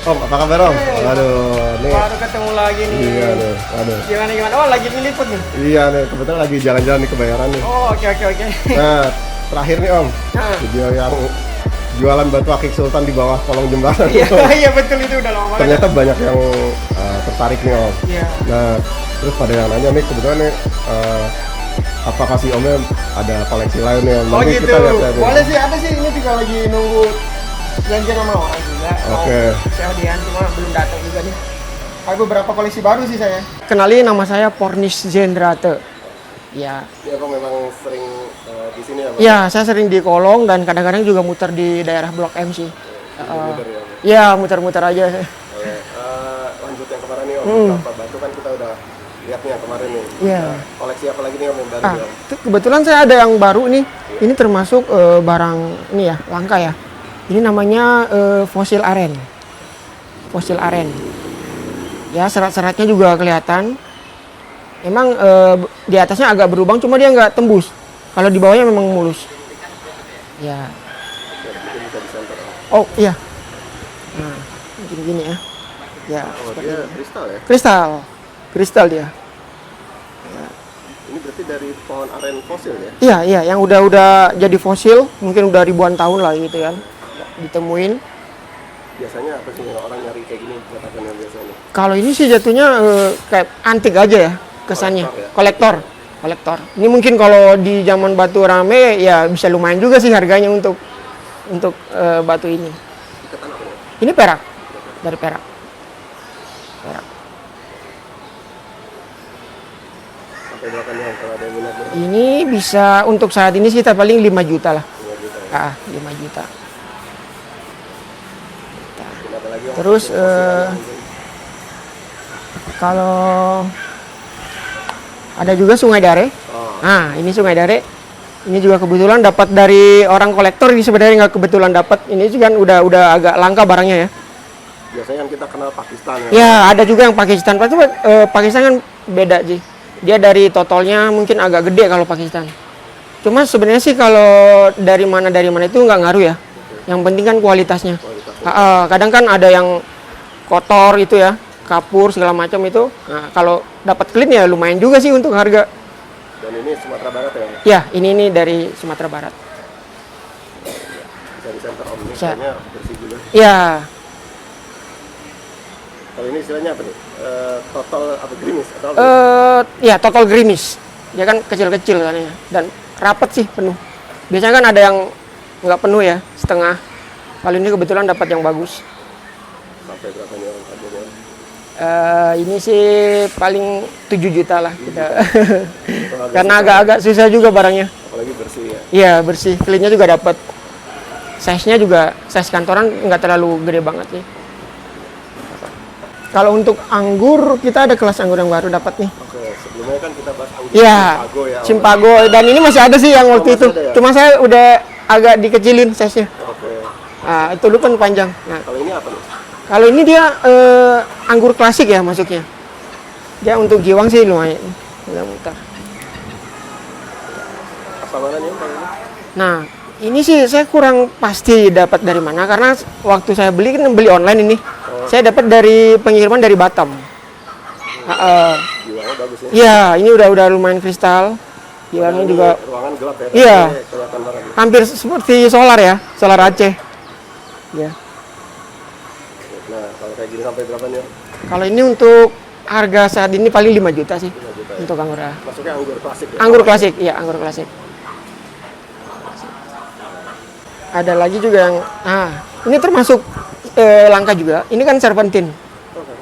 Om, apa kabar Om? Aduh, nih. Baru ketemu lagi nih. Iya nih, aduh. Gimana? Oh, lagi ngeliput nih? Iya nih, kebetulan lagi jalan-jalan nih Kebayoran nih. Oh, oke. Nah, terakhir nih Om, Nah. video yang jualan batu akik sultan di bawah kolong jembatan. Iya betul, itu udah lama banget. Ternyata banyak yang tertarik nih Om. Iya. Nah, terus pada yang nanya nih, kebetulan nih, apakah si Omnya ada koleksi lain nih Om? Oh Nanti gitu. kita lihat-lihat nih. Boleh sih, ada sih, ini juga lagi nunggu janjian sama orang juga. Oke. Saya hadiah cuma belum datang juga nih. Ada beberapa koleksi baru sih saya. Kenalin, nama saya Pornis Zendrate. Ya. Iya Bang, memang sering di sini ya Bang? Ya, saya sering di Kolong dan kadang-kadang juga muter di daerah Blok M sih. Muter ya Bang? Ya, muter-muter aja. Oke, lanjut yang kemarin nih Om, beberapa batu kan kita udah lihat nih yang kemarin nih. Iya. Koleksi apa lagi nih Om yang baru nih Om? Kebetulan saya ada yang baru nih. Ini termasuk barang ini ya, langka ya. Ini namanya fosil aren. Fosil aren. Ya, serat-seratnya juga kelihatan. Emang di atasnya agak berlubang, cuma dia nggak tembus. Kalau di bawahnya memang mulus. Ya. Mungkin bisa disenter Om. Oh iya. Nah, mungkin gini ya. Ya. Oh, seperti dia ini. kristal ya? Kristal dia. Ini berarti dari pohon aren fosil ya? Iya, yang udah jadi fosil, mungkin udah ribuan tahun lah gitu kan. Ditemuin. Biasanya apa sih orang nyari kayak gini buat apa yang biasanya? Kalau ini sih jatuhnya kayak antik aja ya kesannya. Kolektor Kolektor. Ini mungkin kalau di zaman batu rame ya bisa lumayan juga sih harganya untuk batu ini. Ikatan apa ya? Ini perak. Dari perak. Perak. Sampai berapa nih Om kalau ada yang minat nih? Ini bisa untuk saat ini sih paling 5 juta lah. 5 juta ya? 5 juta. Mungkin ada lagi Om? Terus Fosil lain mungkin? kalau ada juga Sungai Dare. Oh, Nah, ini Sungai Dare. Ini juga kebetulan dapat dari orang kolektor. Ini sebenarnya nggak kebetulan dapat. Ini sih kan udah agak langka barangnya ya. biasanya kan kita kenal Pakistan ya? Ya, ada juga yang Pakistan. Tapi Pakistan kan beda sih. Dia dari totalnya mungkin agak gede kalau Pakistan. Cuma sebenarnya sih kalau dari mana itu nggak ngaruh ya. Yang penting kan kualitasnya. Kadang kan ada yang kotor itu ya, kapur segala macam itu. Nah, kalau dapat clean ya lumayan juga sih untuk harga. Dan ini Sumatera Barat ya? Ya, ini dari Sumatera Barat. Bisa disenter Om, ini Bisa. kayaknya bersih juga. Ya, Kalau ini istilahnya apa nih? Total apa gerimis? Atau apa? ya total gerimis. Dia kan kecil-kecil kan ya, dan rapat sih penuh. Biasanya kan ada yang nggak penuh ya, setengah. Kalau ini kebetulan dapat yang bagus. Sampai berapa nih Om? Harganya? Ini sih paling 7 juta lah kita. Itu harga Karena susah. agak-agak susah juga barangnya. Apalagi bersih ya? Iya, bersih. Cleannya juga dapat. Size-nya juga size kantoran nggak terlalu gede banget sih. Kalau untuk anggur, kita ada kelas anggur yang baru dapat nih. Oke, sebelumnya kan kita bahas anggur Iya, Cimpago ya. Om. Cimpago. Dan ini masih ada sih yang waktu masih itu. ada ya? Cuma saya udah agak dikecilin size-nya. Oke. Nah, itu dulu kan panjang. Nah, Kalau ini apa nih? kalau ini dia anggur klasik ya masuknya. Dia untuk giwang sih lumayan. Muter. Apa mana nih Om kalau ini? Nah, ini sih saya kurang pasti dapat dari mana karena waktu saya beli kan beli online ini. Saya dapat dari pengiriman dari Batam. Jiwanya bagus ya? Iya, ini udah lumayan kristal. Giwangnya Ini juga ruangan gelap ya? Iya. Tapi kelihatan banget. hampir seperti solar ya, solar Aceh. Ya. Nah, kalau kayak gini sampai berapa nih Om? Kalau ini untuk harga saat ini paling 5 juta sih 5 juta ya? untuk anggur. Masuknya anggur klasik ya? Anggur klasik, iya anggur klasik. Ada lagi juga yang, ini termasuk langka juga. Ini kan serpentin.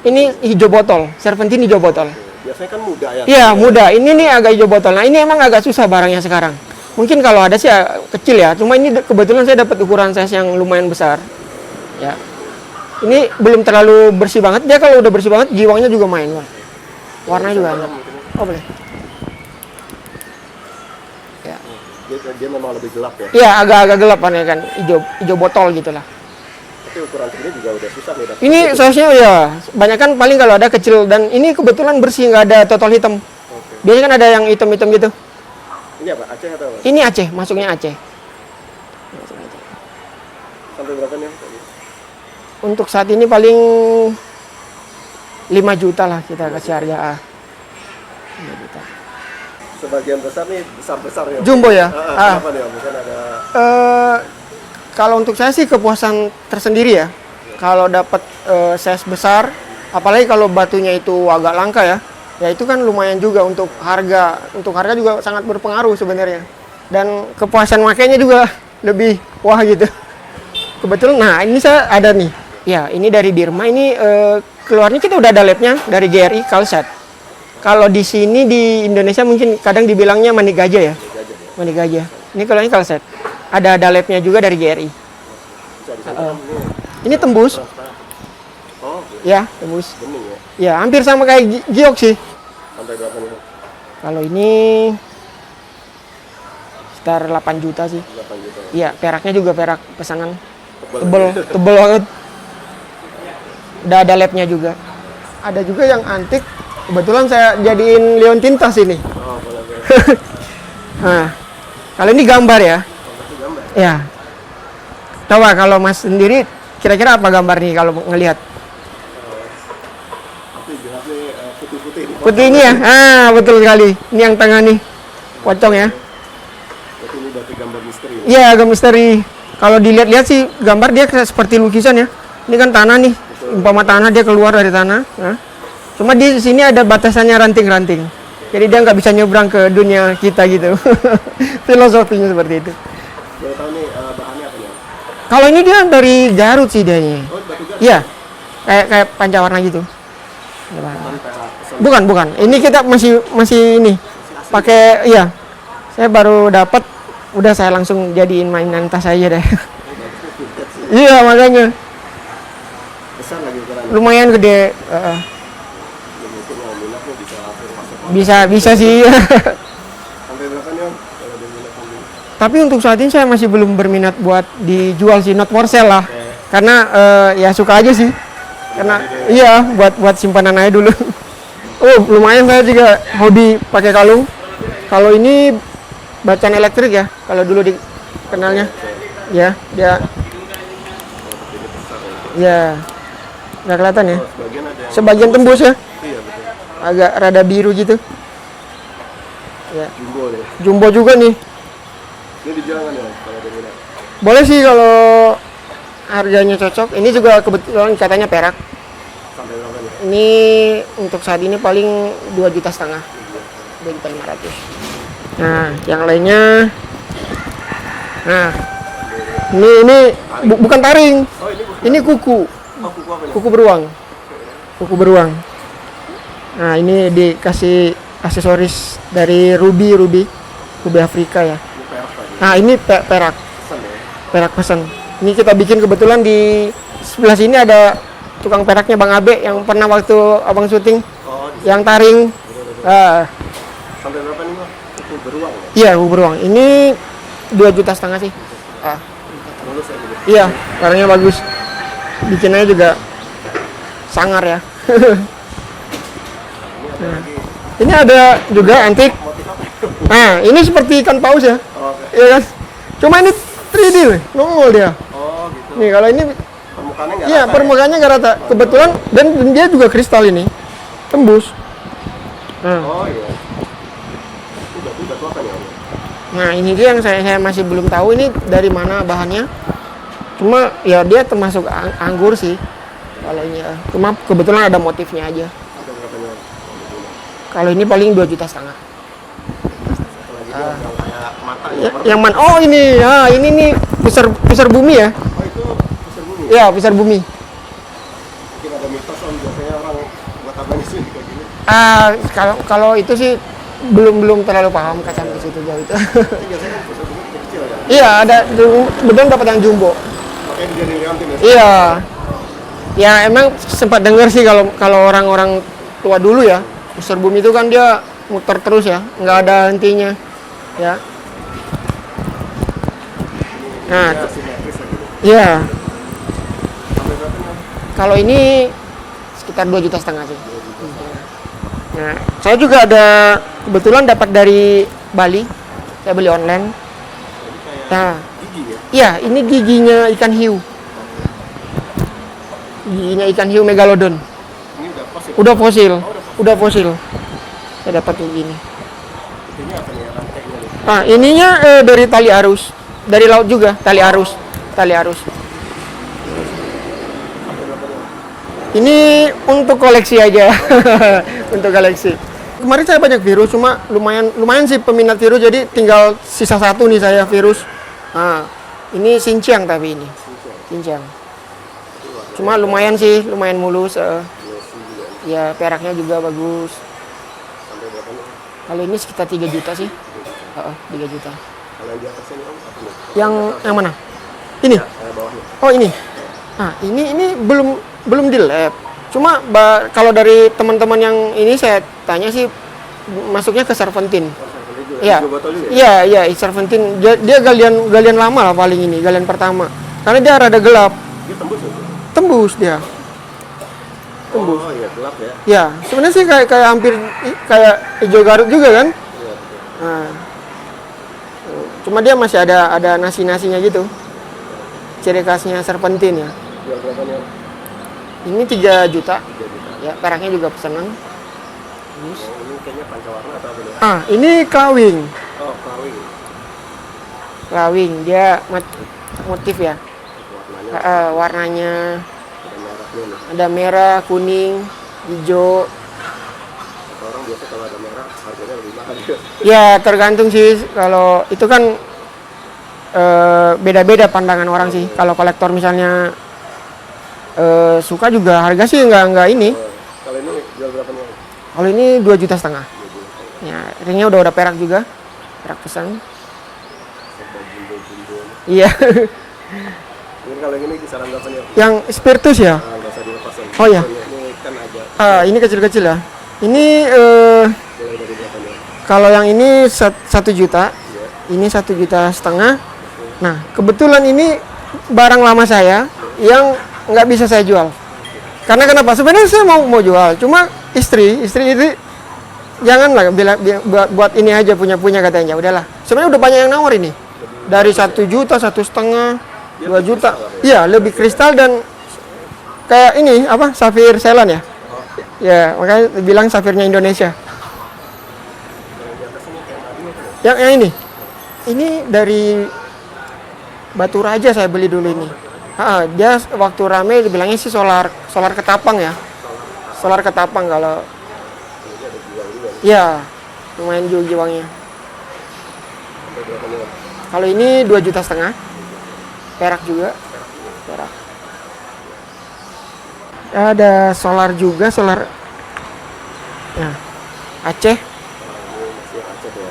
Ini hijau botol, serpentin hijau botol. Biasanya kan muda ya? Iya muda. Ini nih agak hijau botol. Nah ini emang agak susah barangnya sekarang. Mungkin kalau ada sih kecil ya. Cuma ini kebetulan saya dapat ukuran size yang lumayan besar. Ya. Ini belum terlalu bersih banget. Dia kalau udah bersih banget, giwangnya juga main. Wah. Warnanya juga ada. Oh boleh. Ya. Dia memang lebih gelap ya? Iya agak-agak gelap kan, hijau botol gitulah. Tapi ukuran segini juga udah susah nih dapet. Ini sausnya ya, banyak kan paling kalau ada kecil dan ini kebetulan bersih nggak ada total hitam. Oke. Biasanya kan ada yang hitam-hitam gitu. Ini apa? Aceh atau apa? Ini Aceh, masuknya Aceh. Sampai berapa nih Om? Untuk saat ini paling 5 juta lah kita kasih harga. 5 juta. Sebagian besar nih besar-besar ya. Jumbo ya? Kenapa nih Om? Bukan ada Kalau untuk saya sih kepuasan tersendiri ya. Kalau dapat size besar, apalagi kalau batunya itu agak langka ya, ya itu kan lumayan juga untuk harga. Untuk harga juga sangat berpengaruh sebenarnya. Dan kepuasan makainya juga lebih wah gitu. Kebetulan, nah ini saya ada nih. Ya, ini dari Dirma. Ini keluarnya kita udah ada labnya dari GRI Kalset. Kalau di sini di Indonesia mungkin kadang dibilangnya manik gajah ya. Manik gajah. Ini kalau ini Kalset. Ada labnya juga dari GRI. Ini tembus. Oh, Ya, tembus. bening ya. Ya, hampir sama kayak giok sih. Sampai berapa nih? Kalau ini sekitar 8 juta sih. 8 juta. Iya, peraknya juga perak pesanan. Tebel banget. Udah ada labnya juga. Ada juga yang antik. Kebetulan saya jadiin Leon Tintas ini. Oh, boleh. Nah, kalau ini gambar ya. Itu gambar. Ya. Coba kalau Mas sendiri kira-kira apa gambar nih kalau ngelihat? Tapi jelas nih putih-putih di Putih ini ya? Ah, betul sekali. Ini yang tengah nih. Pocong ya. Berarti ini berarti gambar misteri. Iya, agak misteri. Kalau dilihat-lihat sih gambar dia seperti lukisan ya. Ini kan tanah nih. Umpama tanah dia keluar dari tanah. Nah. Cuma di sini ada batasannya ranting-ranting. Jadi dia nggak bisa nyebrang ke dunia kita gitu. Filosofinya seperti itu. Boleh tahu nih bahannya apa nih? Kalau ini dia dari Garut sih dia. Oh, batu gas. Iya. Kayak pancawarna gitu. Bukan perak pesan. Bukan. Ini kita masih ini. Pakai iya. Saya baru dapat, udah saya langsung jadiin mainan tas aja deh. Iya, makanya Besar lagi ukurannya. lumayan gede. Ya, mungkin mau minatnya bisa langsung masuk. Bisa sih. Sampai berapa nih Om? Kalau dia minat ambil. Tapi untuk saat ini saya masih belum berminat buat dijual sih, not for sale lah. Karena ya suka aja sih. Karena iya buat simpanan aja dulu. Oh, lumayan saya juga hobi pakai kalung. Kalau ini bacaan elektrik ya, kalau dulu dikenalnya. Ya, dia ya nggak kelihatan ya. Sebagian ada yang Sebagian tembus ya, iya betul. agak rada biru gitu. Ya, Jumbo nih. jumbo juga nih. Ini dijual nggak nih Om? Kalau dia minat. Boleh sih kalau harganya cocok. Ini juga kebetulan katanya perak. Sampai berapa nih? Ini untuk saat ini paling 2,5 juta. 2,5 juta. Nah, yang lainnya. Nah, ini bukan taring. Oh, ini bukan. Ini kuku. Oh, kuku apa nih? Kuku beruang. Kuku beruang. Nah, ini dikasih aksesoris dari ruby Afrika ya. Ini perak tadi. Nah, ini perak. Pesan ya. Perak pesan. Ini kita bikin kebetulan di sebelah sini ada tukang peraknya Bang Abe yang pernah waktu abang syuting Oh, yang taring. sampai berapa nih Bang? Kuku beruang ya? Iya, kuku beruang. Ini 2,5 juta sih. Mulus ya gitu. Iya, warnanya bagus. Bikinnya juga sangar ya. Nah, ini ada juga antik. Motif apa? Nah, ini seperti ikan paus ya. Oh, oke. Iya kan? Cuma ini 3D nih, nongol dia. Oh, gitu. Nih, kalau ini Permukaannya nggak iya, rata permukaannya nggak rata. Kebetulan dan dia juga kristal ini. Tembus. ya? Nah, Oh, iya. Ini batu apa nih Om? nah ini dia yang saya masih belum tahu ini dari mana bahannya. Cuma ya dia termasuk anggur sih. Kalau ini ya. Cuma kebetulan ada motifnya aja. Ada berapa nih Om? Kalau ini paling 2,5 juta. Satu lagi nih, Om, yang kayak mata Ya, ya. yang mana? Oh ini, ya ini nih pusar bumi ya. Oh, itu pusar bumi. Ya pusar bumi. Mungkin ada mitos Om, biasanya orang buat apa nih sih kayak gini? Kalau itu sih belum terlalu paham sampai ke situ jauh itu. Tapi biasanya kan pusar bumi kecil ya. Iya ada kebetulan dapat yang jumbo. Makanya dijadiin leontin ya. Iya. Ya emang sempat dengar sih kalau orang-orang tua dulu ya pusar bumi itu kan dia muter terus ya, nggak ada hentinya. Ya. Nah, Ya, simetris ya gitu. iya. Sampai berapa nih Om? Kalau ini sekitar 2,5 juta sih. Nah, saya juga ada kebetulan dapat dari Bali. Saya beli online. Jadi kayak Nah, gigi ya. iya ini giginya ikan hiu. giginya ikan hiu megalodon. Ini udah pas ya. Udah fosil. Udah fosil. Saya dapat begini. Ini apa nih rantainya nih? Ah, ininya dari tali arus. Dari laut juga, tali arus. Tali arus. Ini untuk koleksi aja. Untuk koleksi. Kemarin saya banyak virus, cuma lumayan sih peminat virus, jadi tinggal sisa satu nih saya virus. Nah, ini Xinjiang tapi ini. Xinjiang. Cuma lumayan sih, lumayan mulus. Ya, peraknya juga bagus. Sampai berapa nih? Kalau ini sekitar 3 juta sih. 3 juta. Kalau yang di atasnya nih Om, apa nih? Yang mana? Ini. Bawahnya. Oh, ini. Nah, ini belum di lab. Cuma kalau dari teman-teman yang ini saya tanya sih masuknya ke serpentin. Iya. Iya, serpentin. Dia galian lama lah paling ini, galian pertama. Karena dia rada gelap. Dia tembus ya? Tembus dia. Tembus. Oh iya, gelap ya. Ya, sebenarnya sih kayak hampir kayak hijau Garut juga kan? Iya, betul. Nah, cuma dia masih ada nasi-nasinya gitu. Ciri khasnya serpentin ya. Jual berapa nih Om? Ini 3 juta. 3 juta. Ya, peraknya juga pesanan. Oh, ini kayaknya pancawarna atau apa nih? Ah, ini kelawing. Oh, kelawing. Kelawing, dia motif ya. Warnanya Warnanya ada merahnya nih. ada merah, kuning, hijau. Kata orang biasa kalau ada merah harganya lebih mahal ya. Ya, tergantung sih. Kalau itu kan beda-beda pandangan orang sih. Kalau kolektor misalnya suka juga harga sih nggak ini. Kalau ini jual berapa nih Om? Kalau ini 2,5 juta. Ya, ringnya udah perak juga. Perak pesan. Serba jumbo-jumbo. Iya. Ini kalau yang ini kisaran berapa nih Om? Yang spiritus ya? Nggak usah dilepas Om. Oh, iya. Ini kan agak Ini kecil-kecil ya. Ini mulai dari berapa nih Om? kalau yang ini 1 juta. Iya. Ini 1,5 juta. Nah, kebetulan ini barang lama saya yang nggak bisa saya jual. Karena kenapa? Sebenarnya saya mau jual, cuma istri itu janganlah buat ini aja punya katanya. Udahlah. Sebenarnya udah banyak yang nawar ini. Dari 1 juta, 1,5, 2 juta. Iya, lebih kristal dan kayak ini apa? Safir Ceylon ya. Ya, makanya bilang safirnya Indonesia. Yang ini. Ini dari Batu Raja saya beli dulu ini. Dia waktu rame dibilangnya sih solar ketapang ya. Solar ketapang kalau. Ya, lumayan juga jiwangnya. Kalau ini 2,5 juta. Perak juga. Perak. Ada solar juga, solar. Nah, Aceh.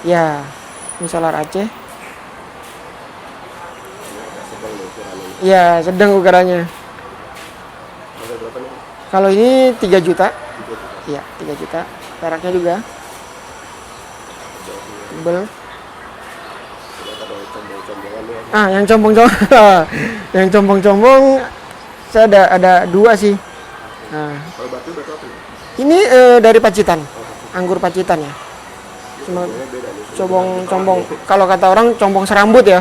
Ya, ini solar Aceh. Ya, sedang ukurannya. Kalau ini 3 juta. Iya, 3 juta. Peraknya juga. Tebel. Yang combong-combong. Yang combong-combong saya ada 2 sih. Nah, Kalau batu apa nih? ini dari Pacitan. Anggur Pacitan ya. Cuma combong. Kalau kata orang combong serambut ya.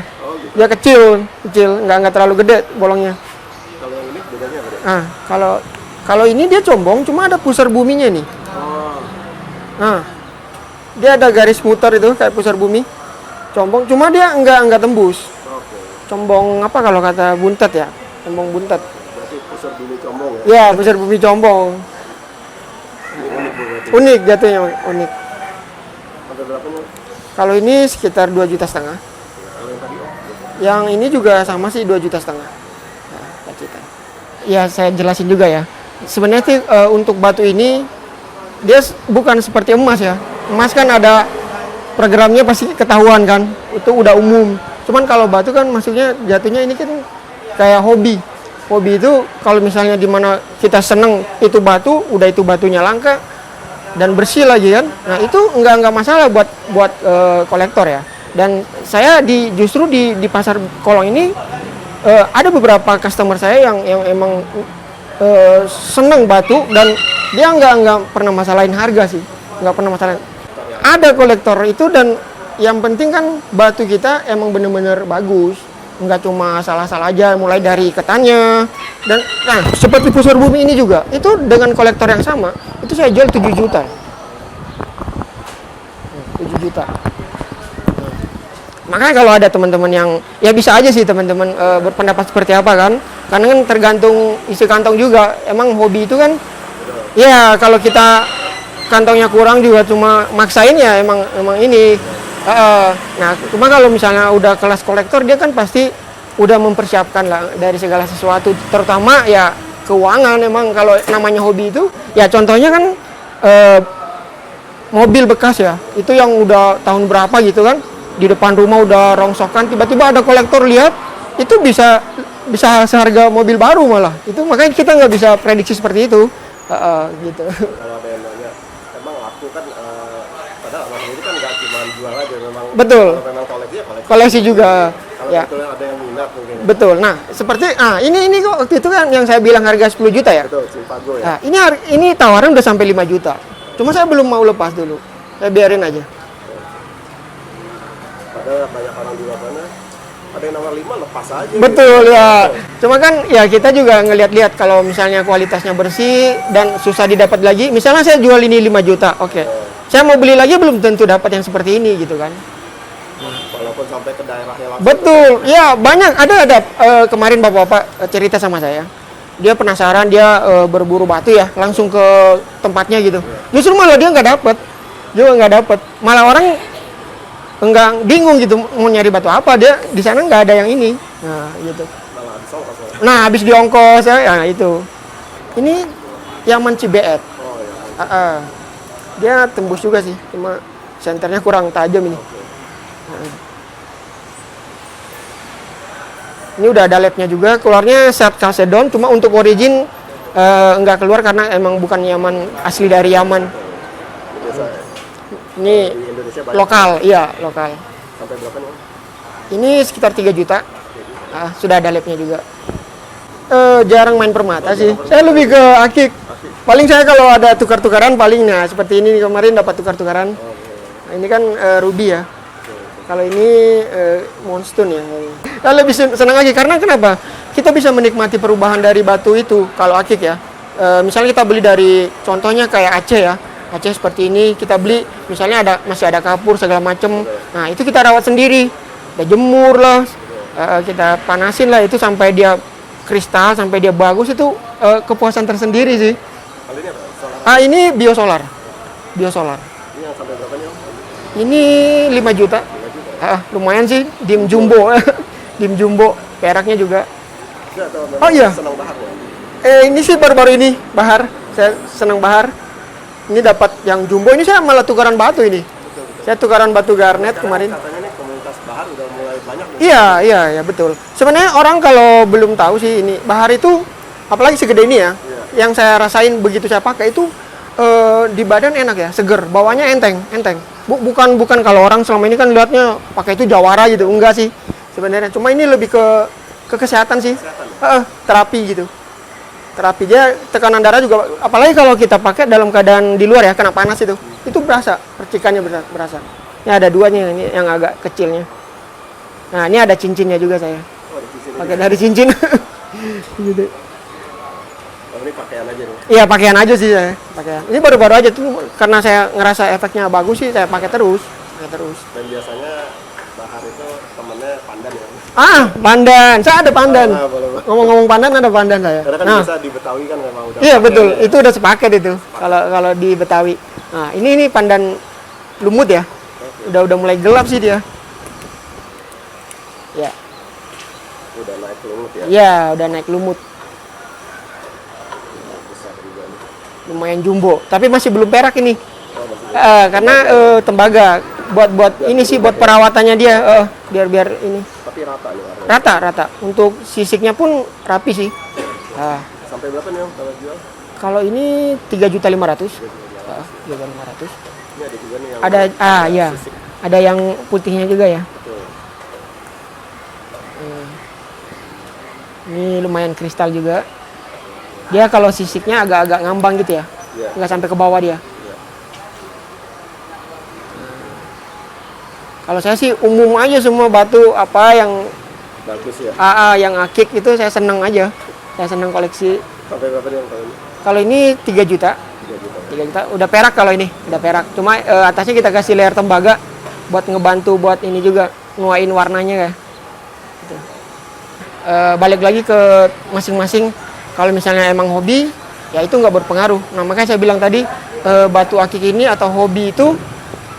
Dia kecil, nggak terlalu gede bolongnya. Kalau yang ini bedanya apa? Kalau ini dia combong, cuma ada pusar buminya nih. Oh. Dia ada garis muter itu kayak pusar bumi. Combong, cuma dia nggak tembus. Oke. Combong apa kalau kata buntet ya? Combong buntet. Berarti pusar bumi combong ya? Ya, pusar bumi combong. Ini unik berarti. Unik jatuhnya, unik. Ada berapa nih? Kalau ini sekitar 2,5 juta. Kalau yang tadi Om? Yang ini juga sama sih 2,5 juta. Nah, Pacitan. Ya, saya jelasin juga ya. Sebenarnya sih untuk batu ini dia bukan seperti emas ya. Emas kan ada programnya pasti ketahuan kan. Itu udah umum. Cuman kalau batu kan maksudnya jatuhnya ini kan kayak hobi. Hobi itu kalau misalnya di mana kita seneng itu batu, udah itu batunya langka dan bersih lagi kan. Nah, itu enggak masalah buat kolektor ya. Dan saya justru di pasar Kolong ini ada beberapa customer saya yang emang seneng batu dan dia nggak pernah masalahin harga sih, nggak pernah masalahin. Ada kolektor itu dan yang penting kan batu kita emang bener-bener bagus. nggak cuma salah-salah aja, mulai dari iketannya dan nah seperti pusar bumi ini juga itu dengan kolektor yang sama itu saya jual 7 juta. 7 juta. Makanya kalau ada teman-teman yang ya bisa aja sih teman-teman berpendapat seperti apa kan, karena kan tergantung isi kantong juga. Emang hobi itu kan ya kalau kita kantongnya kurang juga cuma maksain ya emang ini. Nah cuma kalau misalnya udah kelas kolektor dia kan pasti udah mempersiapkan lah dari segala sesuatu, terutama ya keuangan. Emang kalau namanya hobi itu ya contohnya kan mobil bekas ya, itu yang udah tahun berapa gitu kan, di depan rumah udah rongsokan, tiba-tiba ada kolektor lihat, itu bisa seharga mobil baru malah. Itu makanya kita nggak bisa prediksi seperti itu. Gitu. Kalau ada yang nanya, emang aku kan padahal Mas ini kan nggak cuma jual aja, memang Betul. kalau memang koleksi ya koleksi. Koleksi juga. Kalau Ya. sebetulnya ada yang minat mungkin. Betul. Nah, seperti ini kok waktu itu kan yang saya bilang harga 10 juta ya. Betul, Cipago ya. Nah, ini tawaran udah sampai 5 juta. Cuma saya belum mau lepas dulu. Saya biarin aja. Padahal banyak orang di luar sana ada yang nawar 5 lepas aja. Betul gitu. ya. Cuma kan ya kita juga ngelihat-lihat kalau misalnya kualitasnya bersih dan susah didapat lagi. Misalnya saya jual ini 5 juta. Oke. Saya mau beli lagi belum tentu dapat yang seperti ini gitu kan. Walaupun sampai ke daerahnya langsung. Betul. Ya, banyak ada kemarin Bapak-bapak cerita sama saya. Dia penasaran, dia berburu batu ya, langsung ke tempatnya gitu. Justru malah dia nggak dapet. Juga nggak dapet. Malah orang enggak bingung gitu mau nyari batu apa, dia di sana nggak ada yang ini. Nah, gitu. Malah disongkos ya. Nah, habis diongkos ya itu. Ini Yaman Cibeet. Oh ya. Dia tembus juga sih, cuma senternya kurang tajam ini. Ini udah ada labnya juga, keluarnya set Calcedon, cuma untuk origin enggak keluar karena emang bukan Yaman asli dari Yaman. Biasa ya. Ini Di Indonesia banyak. lokal, iya lokal. Sampai berapa nih? Ini sekitar 3 juta. Sudah ada labnya juga. Jarang main permata sih. Saya lebih ke akik. Paling saya kalau ada tukar-tukaran paling nah seperti ini kemarin dapat tukar-tukaran. Nah, ini kan ruby ya. Kalau ini moonstone ya. Saya lebih senang lagi karena kenapa? Kita bisa menikmati perubahan dari batu itu kalau akik ya. Misalnya kita beli dari contohnya kayak Aceh ya. Aceh seperti ini kita beli misalnya masih ada kapur segala macem. Nah itu kita rawat sendiri, kita jemur lah, kita panasin lah itu sampai dia kristal, sampai dia bagus, itu kepuasan tersendiri sih. Kali ini apa? Solar. Ini biosolar. Biosolar. Ini yang sampai berapa nih? Ini 5 juta. Lumayan sih, dim jumbo. Dim jumbo, peraknya juga. Enggak tahu memang Oh, iya. senang bahar ya. Ini sih baru-baru ini, bahar. Saya senang bahar. Ini dapat yang jumbo, ini saya malah tukaran batu ini. Saya tukaran batu garnet kemarin. Katanya nih komunitas bahar udah mulai banyak nih. Iya, betul. Sebenarnya orang kalau belum tahu sih ini, bahar itu apalagi segede ini ya. Yang saya rasain begitu saya pakai itu di badan enak ya, seger, bawahnya enteng. Bukan kalau orang selama ini kan lihatnya pakai itu jawara gitu, enggak sih sebenarnya. Cuma ini lebih ke kesehatan sih. Terapi gitu. Terapi dia, tekanan darah juga, apalagi kalau kita pakai dalam keadaan di luar ya, kena panas itu berasa, percikannya berasa. Ini ada duanya, ini yang agak kecilnya. Nah ini ada cincinnya juga saya, pakai dari cincin. Gitu. Oh, ini pakaian aja nih. Iya pakaian aja sih saya, pakaian. Ini baru-baru aja tuh, karena saya ngerasa efeknya bagus sih, saya pakai terus. Dan biasanya bahar itu temennya pandan ya. Pandan, saya ada pandan. Boleh. Ngomong-ngomong pandan, ada pandan saya. Karena kan Nah, bisa di Betawi kan memang udah. iya pakai betul, ya. itu udah sepaket itu. Kalau di Betawi. Nah, ini pandan lumut ya. Udah mulai gelap sih dia. Ya. Udah naik lumut ya. Iya, udah naik lumut. Besar juga nih. Lumayan jumbo, tapi masih belum perak ini. Oh, masih Karena tembaga buat ini sih buat perawatannya dia biar ini tapi rata nih warnanya. rata. Untuk sisiknya pun rapi sih. Sampai berapa nih Om kalau jual? Kalau ini 3.500.000. 3.500. Ini ada juga nih yang Ada ya. sisik. Ada yang putihnya juga ya. Betul. Ini lumayan kristal juga. Dia kalau sisiknya agak-agak ngambang gitu ya. Iya. Nggak sampai ke bawah dia. Iya. Kalau saya sih umum aja semua batu apa yang Bagus ya. Yang akik itu saya seneng aja. Saya seneng koleksi. Sampai berapa nih yang tahun ini? Kalau ini 3 juta. 3 juta. 3 juta. Udah perak kalau ini. Udah perak. Cuma atasnya kita kasih layer tembaga buat ngebantu buat ini juga nuain warnanya kayak. Gitu. Balik lagi ke masing-masing. Kalau misalnya emang hobi, ya itu nggak berpengaruh. Nah makanya saya bilang tadi batu akik ini atau hobi itu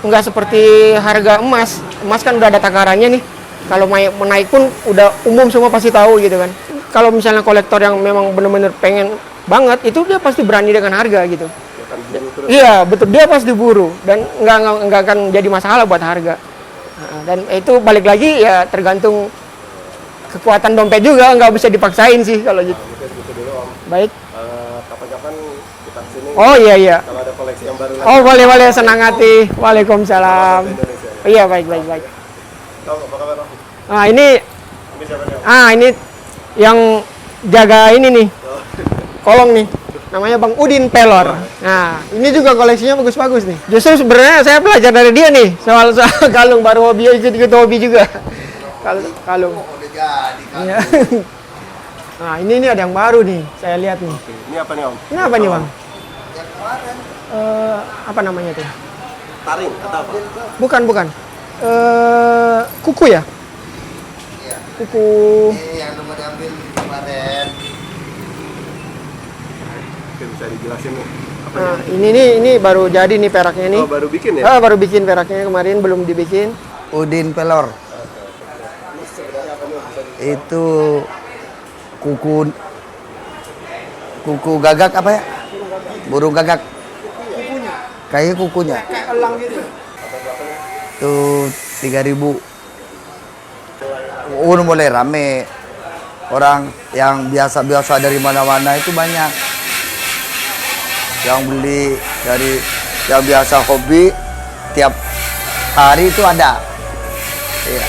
nggak seperti harga emas. Emas kan udah ada takarannya nih. Kalau menaik pun udah umum semua pasti tahu gitu kan. Kalau misalnya kolektor yang memang bener-bener pengen banget, itu dia pasti berani dengan harga gitu. Iya betul, dia pasti buru dan nggak akan jadi masalah buat harga. Dan itu balik lagi ya tergantung kekuatan dompet juga, nggak bisa dipaksain sih kalau gitu. Gitu dulu Om. Baik. Kapan-kapan kita kesini. Oh iya. Kalau ada koleksi yang baru lagi. Oh boleh senang hati. Waalaikumsalam. Iya baik. Tahu apa kabar Om? Nah ini Siapa nih Om? ini yang jaga ini nih, kolong nih, namanya Bang Udin Pelor. Nah, ini juga koleksinya bagus-bagus nih. Justru sebenarnya saya belajar dari dia nih, soal kalung, baru hobi, ikut hobi juga. Kalung. Iya. Nah, ini ada yang baru nih, saya lihat nih. Ini apa nih Om? Ini apa nih Bang? Apa namanya tuh? Taring atau apa? Bukan. Kuku ya? Kuku. Ini yang nomor diambil kemarin. Oke, bisa dijelasin nih. Apa Nah, ini baru jadi nih peraknya nih. Oh, baru bikin ya? Baru bikin peraknya kemarin, belum dibikin. Udin Pelor. Itu kuku gagak apa ya? Burung gagak. Kayak kukunya. Kayak elang gitu. Itu 3.000. Mulai rame. Orang yang biasa-biasa dari mana-mana itu banyak. Yang beli dari yang biasa hobi tiap hari itu ada. Iya.